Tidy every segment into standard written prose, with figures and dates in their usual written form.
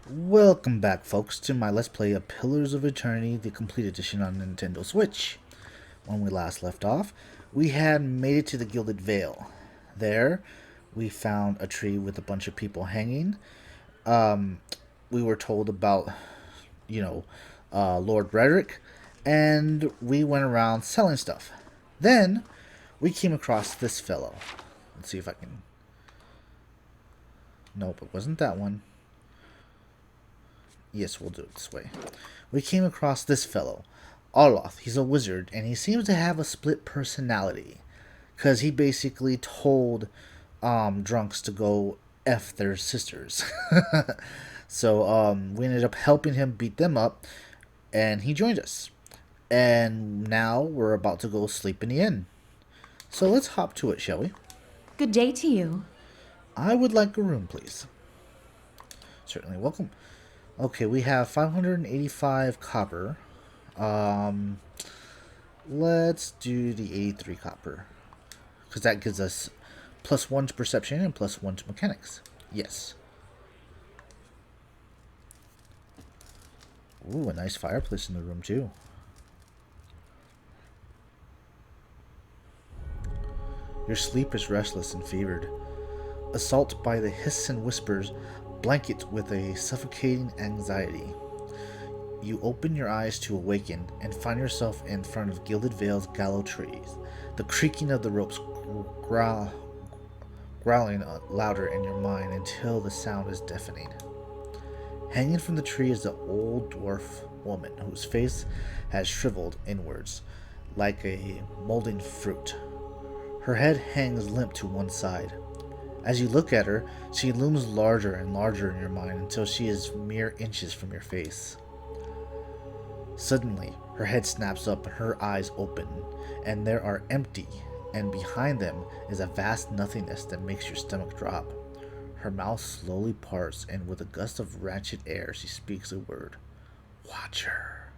Welcome back, folks, to my Let's Play of Pillars of Eternity, the complete edition on Nintendo Switch. When we last left off, we had made it to the Gilded Vale. There, we found a tree with a bunch of people hanging. Um, we were told about, Lord Redrick, and we went around selling stuff. Then, we came across this fellow. Let's see if I can... Nope, it wasn't that one. Yes, we'll do it this way. We came across this fellow, Oloth. He's a wizard, and he seems to have a split personality. Because he basically told drunks to go F their sisters. So we ended up helping him beat them up, and he joined us. And now we're about to go sleep in the inn. So let's hop to it, shall we? Good day to you. I would like a room, please. Certainly welcome. Okay, we have 585 copper. Let's do the 83 copper. Because that gives us +1 to perception and +1 to mechanics. Yes. Ooh, a nice fireplace in the room, too. Your sleep is restless and fevered. Assault by the hiss and whispers blanket with a suffocating anxiety. You open your eyes to awaken and find yourself in front of Gilded Vale's gallows trees. The creaking of the ropes growling louder in your mind until the sound is deafening. Hanging from the tree is the old dwarf woman whose face has shriveled inwards like a molding fruit. Her head hangs limp to one side. As you look at her, she looms larger and larger in your mind until she is mere inches from your face. Suddenly, her head snaps up and her eyes open, and they are empty, and behind them is a vast nothingness that makes your stomach drop. Her mouth slowly parts, and with a gust of rancid air, she speaks a word. Watcher.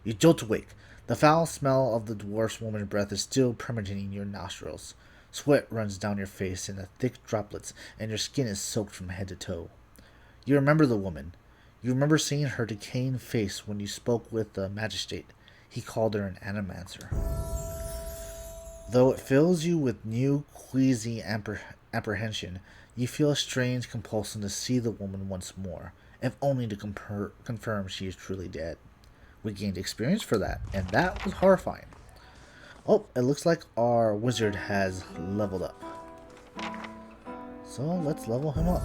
You jolt awake. The foul smell of the dwarf's woman's breath is still permeating your nostrils. Sweat runs down your face in thick droplets, and your skin is soaked from head to toe. You remember the woman. You remember seeing her decaying face when you spoke with the magistrate. He called her an animancer. Though it fills you with new, queasy apprehension, you feel a strange compulsion to see the woman once more, if only to confirm she is truly dead. We gained experience for that, and that was horrifying. Oh, it looks like our wizard has leveled up. So let's level him up.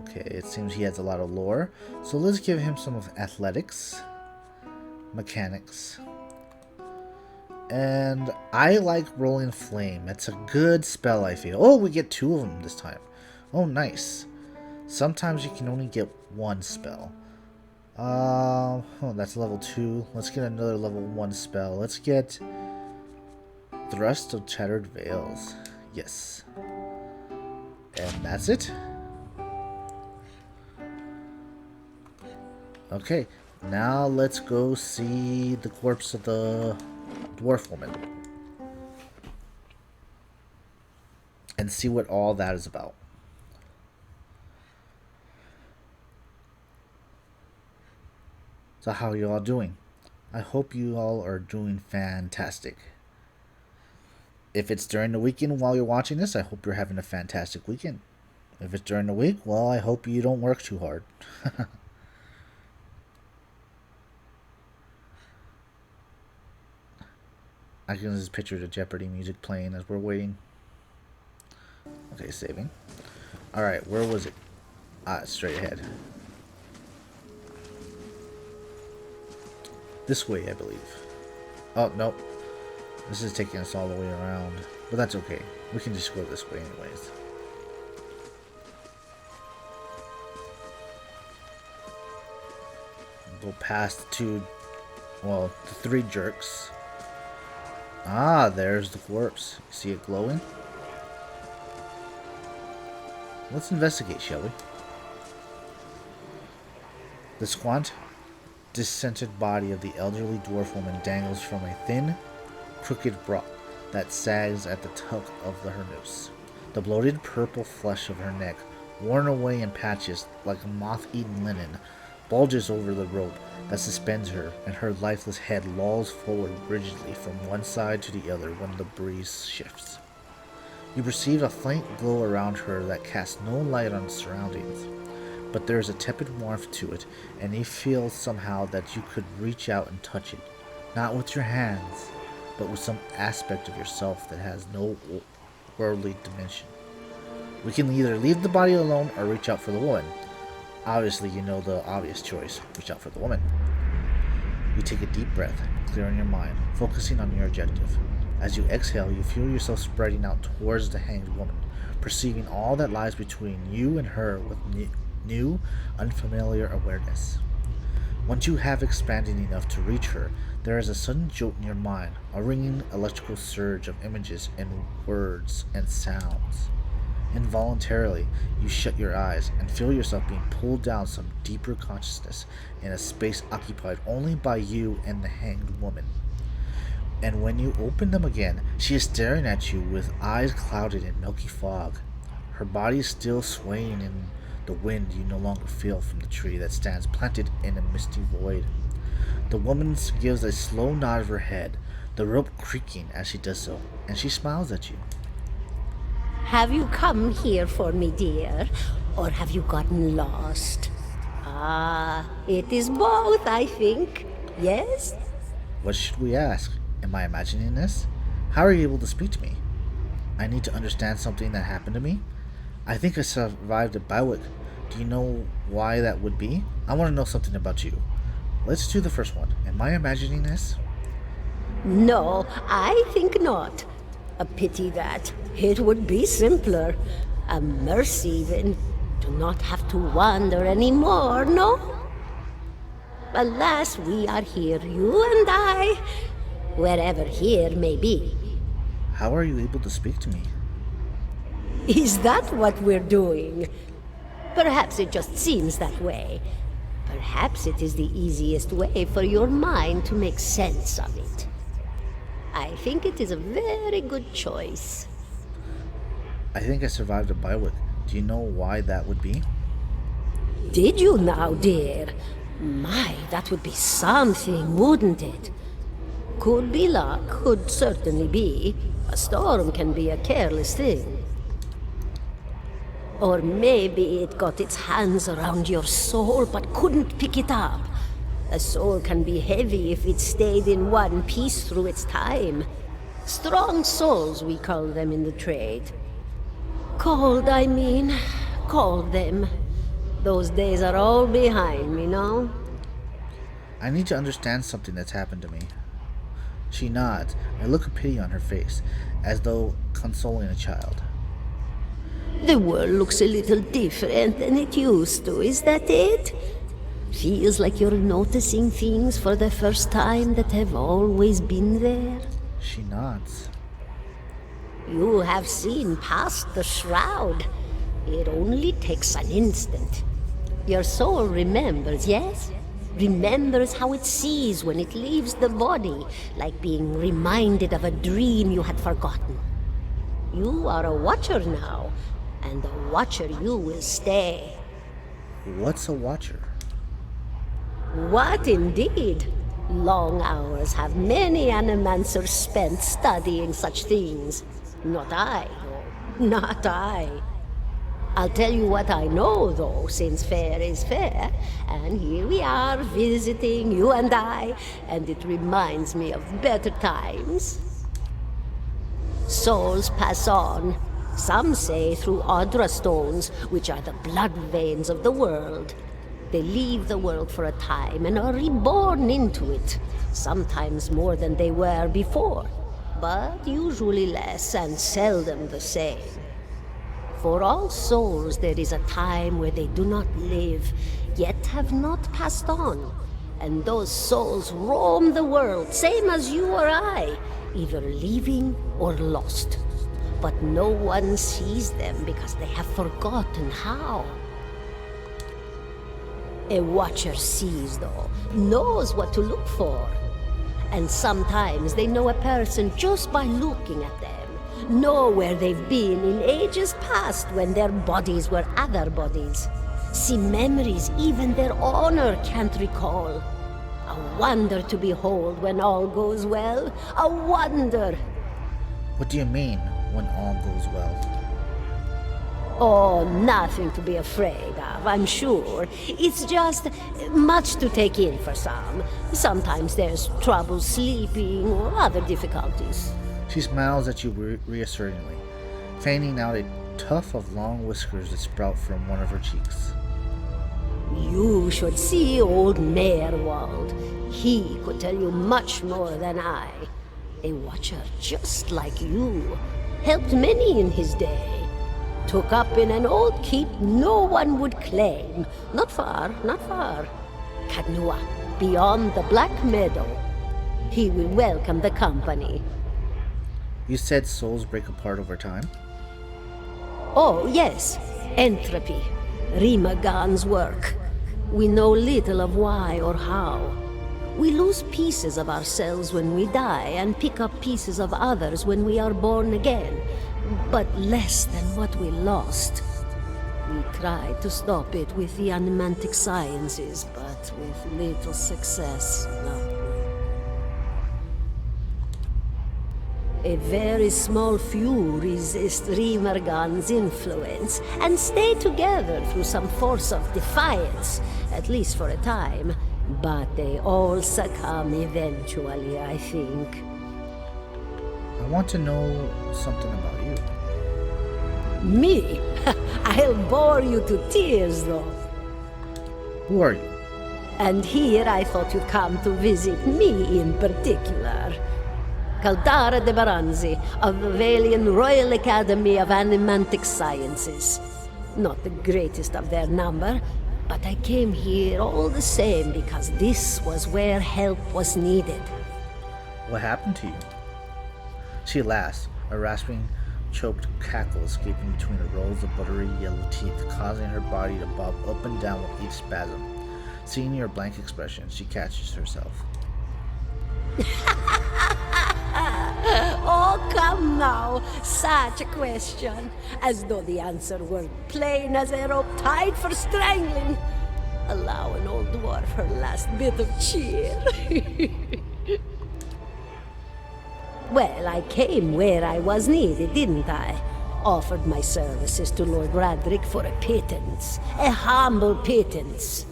Okay, it seems he has a lot of lore. So let's give him some of athletics, mechanics. And I like rolling flame. It's a good spell, I feel. Oh, we get 2 of them this time. Oh, nice. Sometimes you can only get 1 spell. Oh, that's level 2. Let's get another level 1 spell. Let's get Thrust of Shattered Veils. Yes. And that's it. Okay, now let's go see the corpse of the dwarf woman. And see what all that is about. So how are you all doing? I hope you all are doing fantastic. If it's during the weekend while you're watching this, I hope you're having a fantastic weekend. If it's during the week, well, I hope you don't work too hard. I can just picture the Jeopardy music playing as we're waiting. Okay, saving. Alright, where was it? Straight ahead. This way, I believe. Oh, nope. This is taking us all the way around. But that's okay. We can just go this way anyways. Go past the 3 jerks. Ah, there's the corpse. See it glowing? Let's investigate, shall we? The squat, dissentient body of the elderly dwarf woman dangles from a thin, crooked bra that sags at the tuck of her noose. The bloated purple flesh of her neck worn away in patches like moth-eaten linen, bulges over the rope that suspends her, and her lifeless head lolls forward rigidly from one side to the other when the breeze shifts. You perceive a faint glow around her that casts no light on surroundings, but there is a tepid warmth to it, and you feel somehow that you could reach out and touch it, not with your hands, but with some aspect of yourself that has no worldly dimension. We can either leave the body alone or reach out for the woman. Obviously, you know the obvious choice. Reach out for the woman. You take a deep breath, clearing your mind, focusing on your objective. As you exhale, you feel yourself spreading out towards the hanged woman, perceiving all that lies between you and her with new, unfamiliar awareness. Once you have expanded enough to reach her, there is a sudden jolt in your mind, a ringing electrical surge of images and words and sounds. Involuntarily, you shut your eyes and feel yourself being pulled down some deeper consciousness in a space occupied only by you and the hanged woman. And when you open them again, she is staring at you with eyes clouded in milky fog. Her body is still swaying in the wind you no longer feel from the tree that stands planted in a misty void. The woman gives a slow nod of her head, the rope creaking as she does so, and she smiles at you. Have you come here for me, dear, or have you gotten lost? Ah, it is both, I think. Yes? What should we ask? Am I imagining this? How are you able to speak to me? I need to understand something that happened to me. I think I survived a bivouac. Do you know why that would be? I want to know something about you. Let's do the first one. Am I imagining this? No, I think not. A pity that. It would be simpler. A mercy even. To not have to wander anymore, no? Alas, we are here, you and I. Wherever here may be. How are you able to speak to me? Is that what we're doing? Perhaps it just seems that way. Perhaps it is the easiest way for your mind to make sense of it. I think it is a very good choice. I think I survived a bivouac. Do you know why that would be? Did you now, dear? My, that would be something, wouldn't it? Could be luck, could certainly be. A storm can be a careless thing. Or maybe it got its hands around your soul but couldn't pick it up. A soul can be heavy if it stayed in one piece through its time. Strong souls, we call them in the trade. Cold, I mean. Called them. Those days are all behind me, no? I need to understand something that's happened to me. She nods, a look of pity on her face, as though consoling a child. The world looks a little different than it used to, is that it? Feels like you're noticing things for the first time that have always been there. She nods. You have seen past the shroud. It only takes an instant. Your soul remembers, yes? Remembers how it sees when it leaves the body, like being reminded of a dream you had forgotten. You are a watcher now, and a watcher you will stay. What's a watcher? What indeed? Long hours have many animancers spent studying such things. Not I, though. Not I. I'll tell you what I know, though, since fair is fair, and here we are visiting, you and I, and it reminds me of better times. Souls pass on, some say through Audra stones, which are the blood veins of the world. They leave the world for a time and are reborn into it, sometimes more than they were before, but usually less and seldom the same. For all souls there is a time where they do not live, yet have not passed on, and those souls roam the world, same as you or I, either leaving or lost. But no one sees them because they have forgotten how. A watcher sees, though, knows what to look for. And sometimes they know a person just by looking at them, know where they've been in ages past when their bodies were other bodies. See memories even their owner can't recall. A wonder to behold when all goes well. A wonder! What do you mean, when all goes well? Oh, nothing to be afraid of, I'm sure. It's just much to take in for some. Sometimes there's trouble sleeping or other difficulties. She smiles at you reassuringly, fanning out a tuft of long whiskers that sprout from one of her cheeks. You should see old Meerwald. He could tell you much more than I. A watcher just like you. Helped many in his day. Took up in an old keep no one would claim. Not far, not far. Kadnua, beyond the Black Meadow. He will welcome the company. You said souls break apart over time? Oh, yes. Entropy. Rimagan's work. We know little of why or how. We lose pieces of ourselves when we die and pick up pieces of others when we are born again, but less than what we lost. We tried to stop it with the animantic sciences, but with little success. No. A very small few resist Rimergan's influence and stay together through some force of defiance, at least for a time. But they all succumb eventually, I think. I want to know something about you. Me? I'll bore you to tears, though. Who are you? And here I thought you'd come to visit me in particular. Caldara de Baranzi, of the Valian Royal Academy of Animantic Sciences. Not the greatest of their number, but I came here all the same because this was where help was needed. What happened to you? She laughs, a rasping, choked cackle escaping between the rows of buttery yellow teeth, causing her body to bob up and down with each spasm. Seeing your blank expression, she catches herself. Oh, come now, such a question. As though the answer were plain as a rope tied for strangling. Allow an old dwarf her last bit of cheer. Well, I came where I was needed, didn't I? Offered my services to Lord Radric for a pittance. A humble pittance.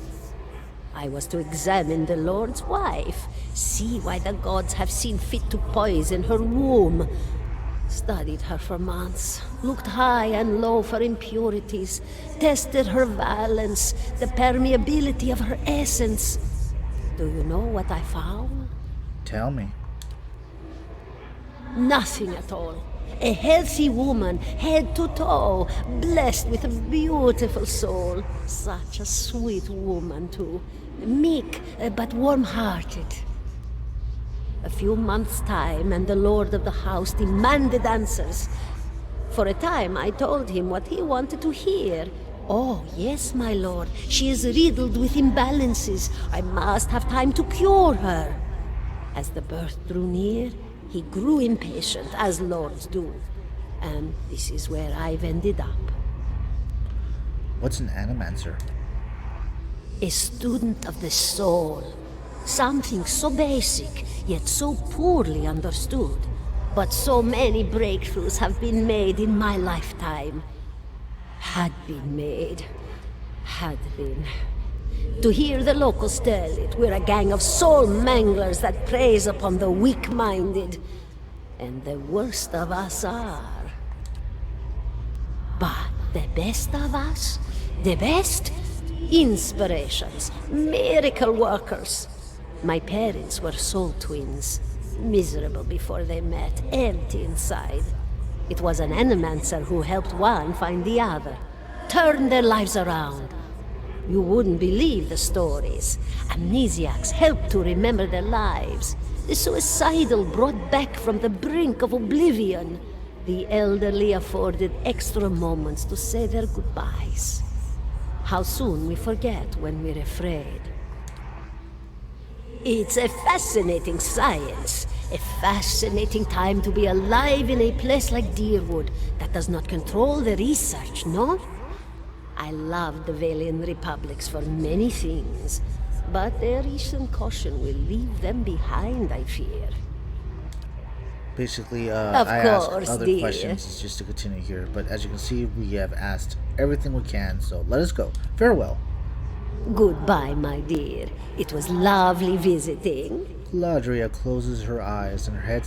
I was to examine the Lord's wife, see why the gods have seen fit to poison her womb. Studied her for months, looked high and low for impurities, tested her valence, the permeability of her essence. Do you know what I found? Tell me. Nothing at all. A healthy woman, head to toe, blessed with a beautiful soul. Such a sweet woman, too. Meek, but warm-hearted. A few months' time, and the lord of the house demanded answers. For a time, I told him what he wanted to hear. Oh, yes, my lord. She is riddled with imbalances. I must have time to cure her. As the birth drew near, he grew impatient, as lords do. And this is where I've ended up. What's an animancer? A student of the soul. Something so basic, yet so poorly understood. But so many breakthroughs have been made in my lifetime. Had been made. Had been. To hear the locals tell it, we're a gang of soul manglers that preys upon the weak-minded. And the worst of us are. But the best of us? The best? Inspirations, miracle workers. My parents were soul twins, miserable before they met, empty inside. It was an animancer who helped one find the other, turned their lives around. You wouldn't believe the stories. Amnesiacs helped to remember their lives. The suicidal brought back from the brink of oblivion. The elderly afforded extra moments to say their goodbyes. How soon we forget when we're afraid. It's a fascinating science. A fascinating time to be alive in a place like Deerwood that does not control the research, no? I love the Valian Republics for many things, but their recent caution will leave them behind, I fear. Basically, Of I ask course, other dear. questions it's just to continue here, but as you can see, we have asked everything we can, so let us go. Farewell. Goodbye, my dear. It was lovely visiting. Galadriel closes her eyes and her head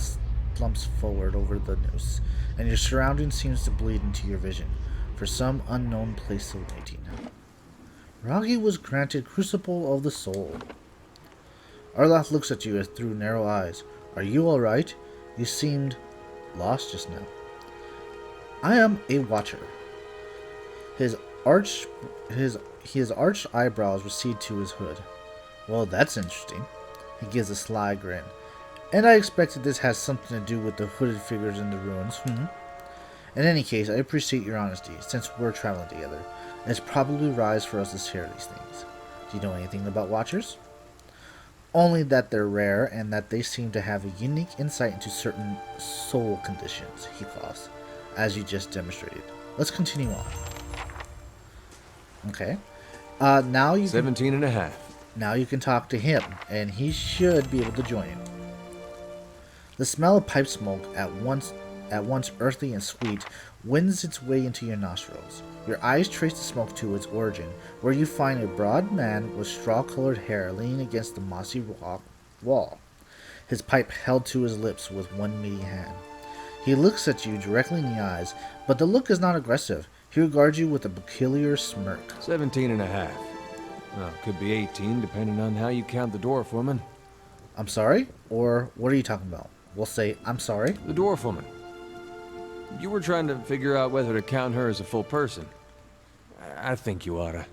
slumps forward over the noose, and your surroundings seems to bleed into your vision, for some unknown place of waiting. Ragi was granted Crucible of the Soul. Arloth looks at you through narrow eyes. Are you alright? You seemed lost just now. I am a watcher. His arched eyebrows recede to his hood. Well, that's interesting. He gives a sly grin. And I expected this has something to do with the hooded figures in the ruins. In any case, I appreciate your honesty, since we're traveling together. It's probably wise for us to share these things. Do you know anything about Watchers? Only that they're rare and that they seem to have a unique insight into certain soul conditions, he coughs, as you just demonstrated. Let's continue on. Okay. Now you 17 and a half. Now you can talk to him, and he should be able to join you. The smell of pipe smoke, at once earthy and sweet, wins its way into your nostrils. Your eyes trace the smoke to its origin, where you find a broad man with straw-colored hair leaning against the mossy rock wall, his pipe held to his lips with one meaty hand. He looks at you directly in the eyes, but the look is not aggressive. He regards you with a peculiar smirk. 17 and a half. Well, could be 18, depending on how you count the dwarf woman. I'm sorry? Or what are you talking about? We'll say, I'm sorry. The dwarf woman. You were trying to figure out whether to count her as a full person. I think you oughta.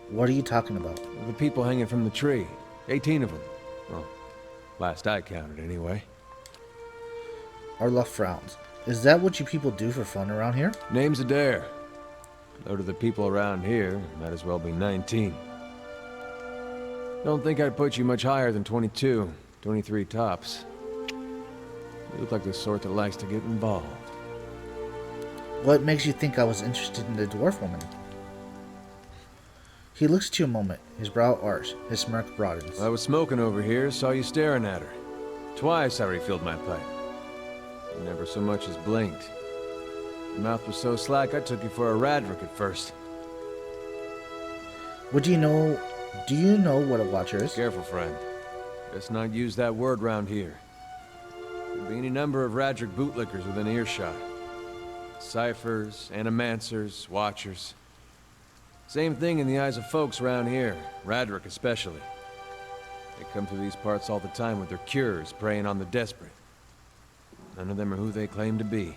What are you talking about? The people hanging from the tree. 18 of them. Well, last I counted, anyway. Arlough frowns. Is that what you people do for fun around here? Name's Adair. Though to the people around here, might as well be 19. Don't think I'd put you much higher than 22, 23 tops. You look like the sort that likes to get involved. What makes you think I was interested in the dwarf woman? He looks at you a moment, his brow arched, his smirk broadens. I was smoking over here, saw you staring at her. Twice I refilled my pipe. You never so much as blinked. Your mouth was so slack I took you for a Radric at first. What do you know what a watcher is? Careful, friend. Best not use that word round here. There'd be any number of Radric bootlickers within earshot. Ciphers, animancers, watchers. Same thing in the eyes of folks around here, Radric especially. They come through these parts all the time with their cures, preying on the desperate. None of them are who they claim to be.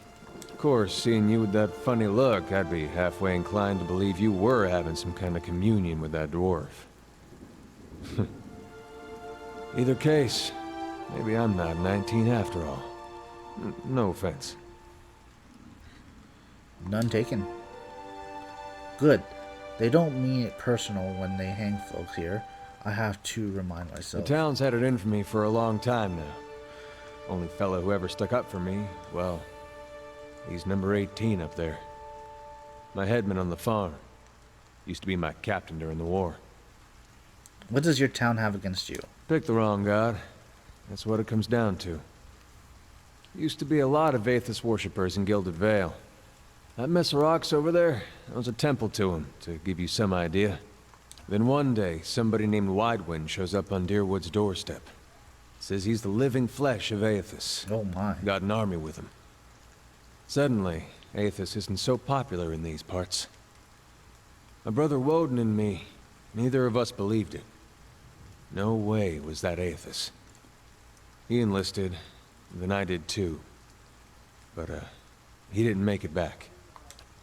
Of course, seeing you with that funny look, I'd be halfway inclined to believe you were having some kind of communion with that dwarf. Either case, maybe I'm not 19 after all. No offense. None taken. Good. They don't mean it personal when they hang folks here. I have to remind myself. The town's had it in for me for a long time now. Only fellow who ever stuck up for me, well, he's number 18 up there. My headman on the farm. Used to be my captain during the war. What does your town have against you? Pick the wrong god. That's what it comes down to. Used to be a lot of Aethys worshippers in Gilded Vale. That mess of rocks over there, that was a temple to him, to give you some idea. Then one day, somebody named Widewind shows up on Deerwood's doorstep. Says he's the living flesh of Aethys. Oh my. Got an army with him. Suddenly, Aethys isn't so popular in these parts. My brother Woden and me, neither of us believed it. No way was that Aethys. He enlisted, then I did too. But, he didn't make it back.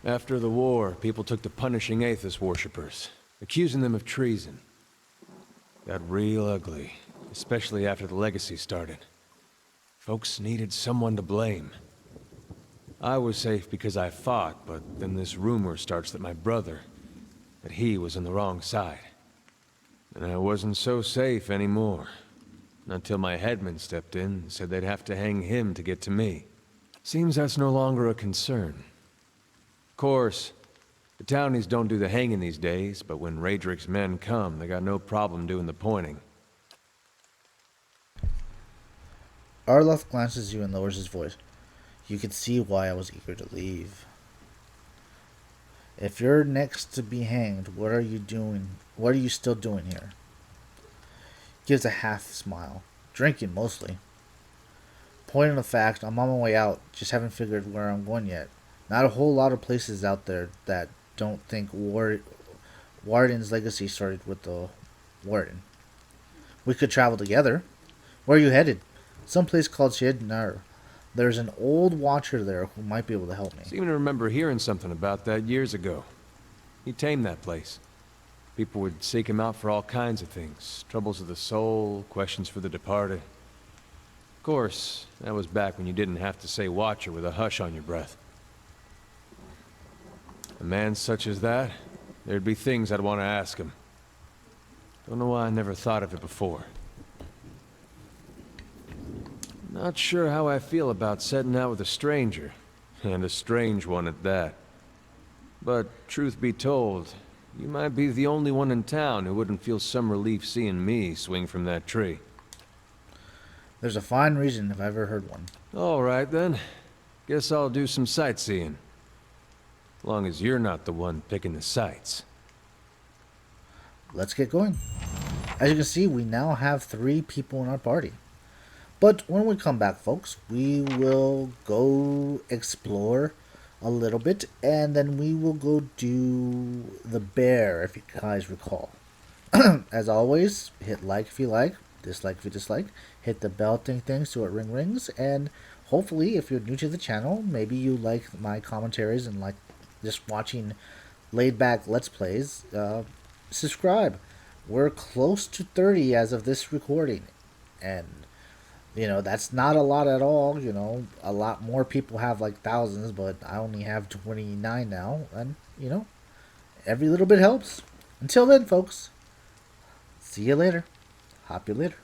After the war, people took to punishing Aethys worshippers, accusing them of treason. Got real ugly, especially after the legacy started. Folks needed someone to blame. I was safe because I fought, but then this rumor starts that my brother, that he was on the wrong side. And I wasn't so safe anymore. until my headman stepped in and said they'd have to hang him to get to me. Seems that's no longer a concern. Of course, the townies don't do the hanging these days, but when Raedric's men come, they got no problem doing the pointing. Arloth glances at you and lowers his voice. You can see why I was eager to leave. If you're next to be hanged, what are you doing? What are you still doing here? Gives a half smile. Drinking, mostly. Point of fact, I'm on my way out, just haven't figured where I'm going yet. Not a whole lot of places out there that don't think Warden's legacy started with the Warden. We could travel together. Where are you headed? Someplace called Shednar. There's an old watcher there who might be able to help me. Seem to remember hearing something about that years ago. He tamed that place. People would seek him out for all kinds of things. Troubles of the soul, questions for the departed. Of course, that was back when you didn't have to say watcher with a hush on your breath. A man such as that, there'd be things I'd want to ask him. Don't know why I never thought of it before. Not sure how I feel about setting out with a stranger, and a strange one at that. But truth be told, you might be the only one in town who wouldn't feel some relief seeing me swing from that tree. There's a fine reason if I ever heard one. All right then. Guess I'll do some sightseeing. As long as you're not the one picking the sights. Let's get going. As you can see, we now have 3 people in our party. But when we come back, folks, we will go explore a little bit, and then we will go do the bear, if you guys recall. As always, hit like if you like, dislike if you dislike, hit the bell thing so it rings, and hopefully, if you're new to the channel, maybe you like my commentaries and like just watching laid-back Let's Plays, subscribe. We're close to 30 as of this recording, and you know, that's not a lot at all. You know, a lot more people have like thousands, but I only have 29 now. And, you know, every little bit helps. Until then, folks, see you later. Hop you later.